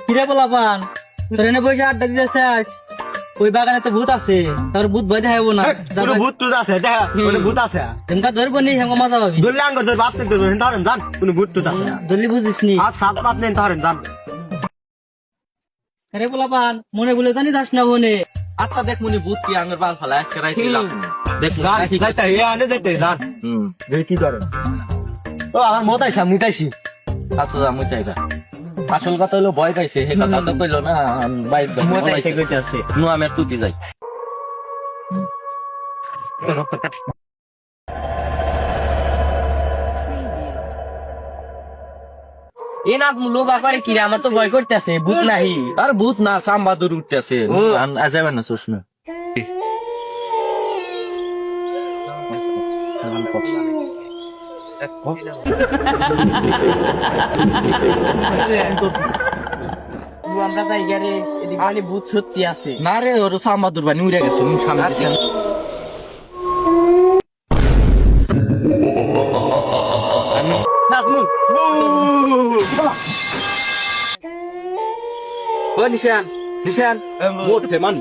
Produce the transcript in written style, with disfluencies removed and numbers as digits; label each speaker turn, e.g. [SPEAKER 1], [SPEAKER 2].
[SPEAKER 1] কিরে বলাবান ট্রেনে বসে আড্ডা দিতে চাস ওই বাগানে তো ভূত আছে তোর ভূত ভয় দেখাবো না
[SPEAKER 2] ভূত টুত আছে দেখা ভূত আছে
[SPEAKER 1] এমকা ধরবো নি হেঙ্গো মজা পাবি
[SPEAKER 2] ধরলে আঙ্গর ধর বাপতে ধরবো ধরেন জান কোন ভূত টুত আছে
[SPEAKER 1] ধরলি বুঝিস নি
[SPEAKER 2] আর সাত বাপ নেন ধরেন জান
[SPEAKER 1] আরে বলাবান মনে বলে জানি যাস না মনে
[SPEAKER 3] আচ্ছা দেখ মনি ভূত কি আঙ্গের বাল ফালা আজকে রাইছিলাম দেখ
[SPEAKER 2] জান যাইতে হে আনে যাইতে জান দেখি ধরেন ও আমার মত আইছা মুতাইছি
[SPEAKER 3] আচ্ছা যা মুই চাইগা আসল কথা হলো ভয় পাইছে হে কথা তো কইলো না বাইক নু আমি তুই যাই
[SPEAKER 4] এ না মূল্য ব্যাপারে কি রে আমার তো ভয় করতেছে ভূত নাহি
[SPEAKER 3] আর ভূত না সাম্বাদুর উঠতেছে যাবেন না চোষ না
[SPEAKER 4] আমরা যাই গারে এদিকে মানে ভূত সত্যি আছে
[SPEAKER 3] না রে ওর সাম্বাদুর বানি উড়ে গেছে সামনে
[SPEAKER 2] নিশান নিশান মোট ফেমান